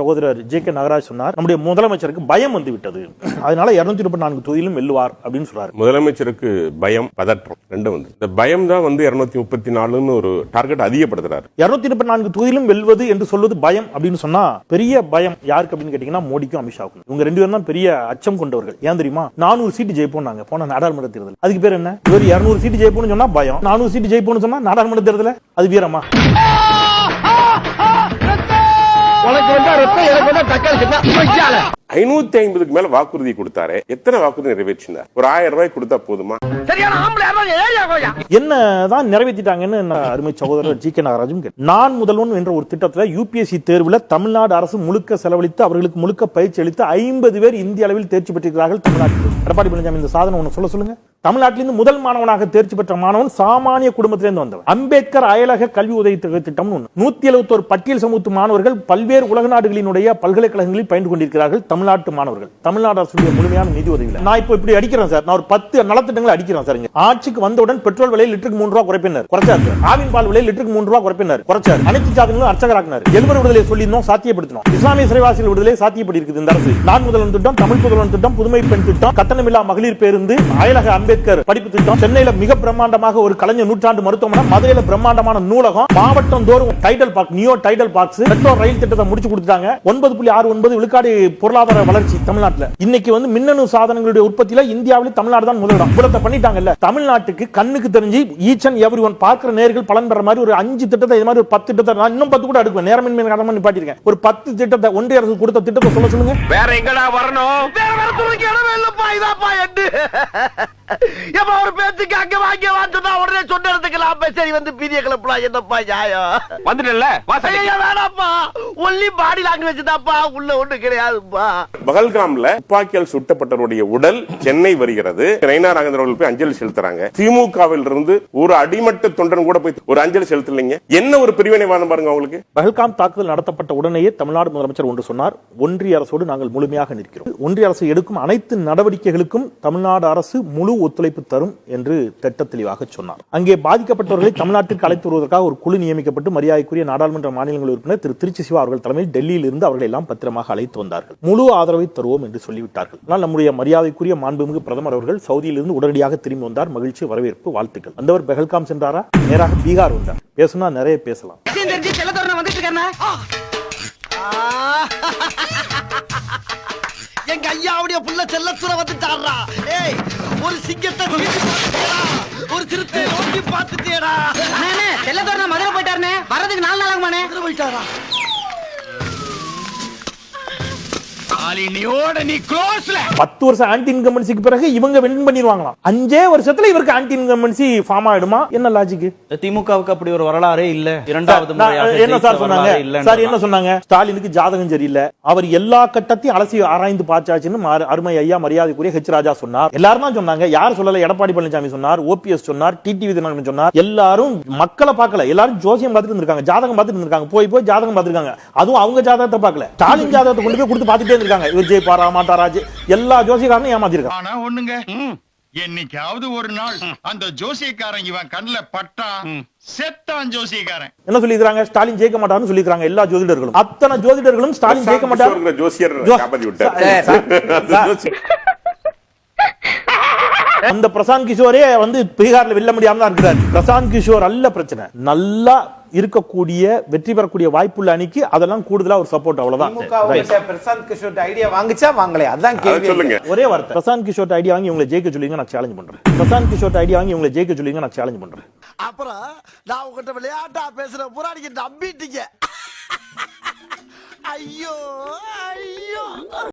சகோதரர் ஜே.கே. நாகராஜ் சொன்னார், நம்முடைய முதலமைச்சருக்கு பயம் வந்து விட்டது, அதனால 234 தொகுதியிலும் வெல்லுவார் அப்படின்னு சொல்றாரு. முதலமைச்சருக்கு பயம், பதற்றம் ரெண்டும் வந்து இந்த பயம் தான் வந்து 234 ஒரு டார்கெட் அதிகப்படுத்துறாரு. 234 தொகுதியிலும் வெல்வது என்று சொல்வது பயம் அப்படின்னு சொன்னா பெரிய பயம் யாருக்கு அப்படின்னு கேட்டீங்கன்னா மோடிக்கும் அமித்ஷாவுக்கும். இவங்க 2 பேரும் தான் பெரிய அச்சம் கொண்டவர்கள். ஏன் தெரியுமா? 400 சீட்டு ஜெயிப்போம் போன நாடாளுமன்ற தேர்தல். அதுக்கு பேர் என்ன? இவர் 200 சீட்டு ஜெயிப்போம்னு சொன்னா பயம், 400 சீட்டு ஜெயிப்போம்னு சொன்னா நாடாளுமன்ற தேர்தல் அது வீரமா? உனக்கு வந்தா ரத்தம், எனக்கு வந்தா தக்காளி. 550க்கு மேல வாக்குறுதி கொடுத்தாரு. எத்தனை வாக்குறுதி நிறைவேற்றினார்? ஒரு 1000 ரூபாய் கொடுத்தா போதுமா? என்னதான் நிறைவேற்றிட்டாங்கன்னு அருமை சகோதரர் ஜி.கே. நாகராஜும் நான் முதல்வன் என்ற ஒரு திட்டத்துல UPSC தேர்வுல தமிழ்நாடு அரசு முழுக்க செலவழித்து அவர்களுக்கு முழுக்க பயிற்சி அளித்து 50 பேர் இந்திய அளவில் தேர்ச்சி பெற்றிருக்கிறார்கள் தமிழ்நாட்டில். எடப்பாடி பழனிசாமி இந்த சாதனை ஒண்ணு சொல்லுங்க. தமிழ்நாட்டிலிருந்து முதல் மாணவனாக தேர்ச்சி பெற்ற மாணவன் சாமானிய குடும்பத்திலிருந்து வந்தவன். அம்பேத்கர் அயலக கல்வி உதவி திட்டம் 171 பட்டியல் சமூக மாணவர்கள் பல்வேறு உலக நாடுகளினுடைய பல்கலைக்கழகங்களில் பயின்று கொண்டிருக்கிறார்கள். தமிழ்நாட்டு மாணவர்கள் தமிழ்நாடு அரசுடைய முழுமையான நிதி உதவியில். நான் இப்படி அடிக்கிறேன் சார், நான் ஒரு 10 நலத்திட்டங்களை அடிக்கிறேன் சார். ஆட்சிக்கு வந்தவுடன் பெட்ரோல் விலை லிட்டருக்கு 3 ரூபாய் குறைப்பினர், குறைச்சாரு. ஆவின் பால் விலை லிட்டருக்கு 3 ரூபாய் குறைப்பினர், குறைச்சாரு. அனைத்து ஜாதிகளும் அர்ச்சகராக்கினார். எழுவர் விடுதலை சொல்லியிருந்தோம், சாத்தியப்படுத்தினோம். இஸ்லாமிய சிறைவாசிகள் விடுதலை சாத்தியப்படி இருக்குது இந்த அரசு. நான் முதல்வன் திட்டம், தமிழ் முதல்வன் திட்டம், புதுமை பெண் திட்டம், கட்டணமில்லா மகளிர் பேருந்து, அயலக அம்பேத்கர் படிப்பு திட்டம், சென்னையில மிக பிரம்மாண்டமாக ஒரு கலைஞர் நூற்றாண்டு மருத்துவமனை, மதுரையில பிரம்மாண்டமான நூலகம், மாவட்டம் தோறும் Tidel park, neo Tidel parks, metro rail திட்டத்தை முடிச்சு கொடுத்துட்டாங்க. 9.69 விழுக்காடு பொருளாதார வளர்ச்சி தமிழ்நாட்டில். இன்னைக்கு வந்து மின்னணு சாதனங்களுடைய உற்பத்தியில இந்தியாவில் தமிழ்நாடு தான் முதலிடம். இவ்வளவு பண்ணிட்டாங்கல்ல. தமிழ்நாட்டுக்கு கண்ணுக்கு தெரிஞ்சு ஈச் அண்ட் எவ்ரி ஒன் பார்க்கிற நேர்கள் பலன் பெற மாதிரி ஒரு 5 திட்டத்தை, இது மாதிரி ஒரு 10 திட்டத்தை, நான் இன்னும் 10 கூட எடுக்குவேன், நேரமின்மை காரணமா நிப்பாட்டியிருக்கேன். ஒரு 10 திட்டத்தை ஒன்றிய அரசு கொடுத்த திட்டத்தை சொல்லுங்க. வேற எங்கடா வரணும்? வேற துறைக்கு இடமே இல்லப்பா. இதாப்பா எட்டு எப்ப ஒரு பேச்சுக்கு அங்க வாங்க வாச்சதா உடனே சொன்னதுக்கெல்லாம் சரி வந்து பீதிய கிளப்பலாம். என்னப்பா நியாயம்? வந்துட்டல வேணாப்பா, ஒன்லி பாடி லாங்குவேஜ் தான்ப்பா, உள்ள ஒண்ணு கிடையாதுப்பா. பகல்காம்ல துப்பாக்கியால் சுட்டப்பட்டவருடைய உடல் சென்னை வருகிறது. நயினா நாகேந்திரன் அவர்கள் போய் அஞ்சலி செலுத்துறாங்க. திமுகவில் இருந்து ஒரு அடிமட்ட தொண்டன் கூட போய் ஒரு அஞ்சலி செலுத்தலைங்க. என்ன ஒரு பிரிவினைவாதம் பாருங்க அவங்களுக்கு. பகல்காம் தாக்குதல் நடத்தப்பட்ட உடனேயே தமிழ்நாடு முதலமைச்சர் ஒன்று சொன்னார், ஒன்றிய அரசோடு நாங்கள் முழுமையாக நிற்கிறோம். ஒன்றிய அரசு எடுக்கும் அனைத்து நடவடிக்கைகளுக்கும் தமிழ்நாடு அரசு முழு ஒத்துழைப்பு தரும் என்று திட்ட தெளிவாக சொன்னார். அங்கே பாதிக்கப்பட்டவர்களை தமிழ்நாட்டிற்கு அழைத்து வருவதற்காக ஒரு குழு நியமிக்கப்பட்டு மரியாதைக்குரிய நாடாளுமன்ற மாநிலங்கள் உறுப்பினர் திரு திருச்சி சிவா அவர்கள் தலைமையில் டெல்லியில் இருந்து அவர்கள் எல்லாம் பத்திரமாக அழைத்து வந்தார்கள். முழு ஆதரவை தருவோம் என்று சொல்லிவிட்டார்கள். ஆனால் நம்முடைய மரியாதைக்குரிய மாண்புமிகு பிரதமர் அவர்கள் சவுதியிலிருந்து உடனடியாக திரும்பி வந்தார். மகிழ்ச்சி, வரவேற்பு, வாழ்த்துக்கள். வந்தவர் பெஹல்காம் சென்றாரா? நேராக பீகார் வந்தார். பேசுனா நிறைய பேசலாம். எங்க ஐயாவுடைய புள்ள செல்லத்துற வந்துட்டாரா? ஏய், ஒரு சிங்கத்தை ஒரு சிறுத்தை நோக்கி பார்த்துட்டேடா. செல்லத்துற மதுரை போயிட்டாருனே, வரதுக்கு 4 நாள் ஆகுமானே. மதுரை போயிட்டாரா? நீ க்ளோஸ்ல 10 வருஷம் ஆன்டி இன்கம்பன்சிக்கு பிறகு இவங்க வின் பண்ணிடுவாங்களாம். 5 வருஷத்துல இவருக்கு ஆன்டி இன்கம்பன்சி ஃபார்ம் ஆயிடுமா? என்ன லாஜிக்? திமுகவுக்கு அப்படி ஒரு வரலாறே இல்ல. இரண்டாவது முறையாக என்ன சார் சொன்னாங்க? சார் என்ன சொன்னாங்க? ஸ்டாலினுக்கு ஜாதகம் சரியில்லை, அவர் எல்லா கட்டத்தையும் அலசி ஆராய்ந்து பார்த்தாச்சுன்னு அருமை ஐயா மரியாதைக்குரிய ஹெச் ராஜா சொன்னார். எல்லாரும் தான் சொன்னாங்க. யார் சொல்லல? எடப்பாடி பழனிசாமி சொன்னார், OPS சொன்னார், டிடிவி தினகரன் சொன்னார். எல்லாரும் மக்களை பார்க்கல, எல்லாரும் ஜோசியம் பார்த்துட்டு இருந்திருக்காங்க, ஜாதகம் பார்த்துட்டு இருந்திருக்காங்க, போய் ஜாதகம் பார்த்திருக்காங்க. அதுவும் அவங்க ஜாதகத்தை பார்க்கல, ஸ்டாலின் ஜாதகத்தை கொண்டு போய் கொடுத்து பார்த்துட்டே இருக்காங்க. இவர் ஜெயிப்பாரா மாட்டாராஜ் எல்லா ஜோசியக்காரனும் ஏமாத்திருக்காங்க. ஆனா ஒண்ணுங்க, என்னைக்காவது ஒரு நாள் அந்த ஜோசியக்காரன் இவன் கண்ணுல பட்டா செத்தான் ஜோசியக்காரன். என்ன சொல்லிருக்காங்க? ஸ்டாலின் ஜெயிக்க மாட்டாருன்னு சொல்லிருக்காங்க எல்லா ஜோதிடர்களும். அத்தனை ஜோதிடர்களும் ஸ்டாலின் ஜெயிக்க மாட்டாரு ஜோசியர் காப்பாத்தி விட்டார். அந்த பிரசாந்த் கிஷோரே வந்து பீகார்ல வெல்ல முடியாம தான் இருக்கிறார். பிரசாந்த் கிஷோர் அல்ல பிரச்சனை, நல்லா இருக்கக்கூடிய வெற்றி பெறக்கூடிய வாய்ப்புள்ள அணிக்கு அதெல்லாம் கூடுதலா ஒரு சப்போர்ட். அவ்வளவுதான். பிரசாந்த் கிஷோர் ஐடியா வாங்குச்சா வாங்கலையா? அதான் கேள்வி. சொல்லுங்க. ஒரே வார்த்தை, பிரசாந்த் கிஷோர் ஐடியா வாங்கி உங்களை ஜெயிக்க சொல்லுங்க, நான் சேலஞ்ச் பண்றேன். பிரசாந்த் கிஷோர் ஐடியா வாங்கி உங்களை ஜெயிக்க சொல்லுங்க, நான் சேலஞ்ச் பண்றேன். அப்புறம் நான் உங்ககிட்ட விளையாட்டா பேசுற புறாடிக்கு நம்பிட்டீங்க. ஐயோ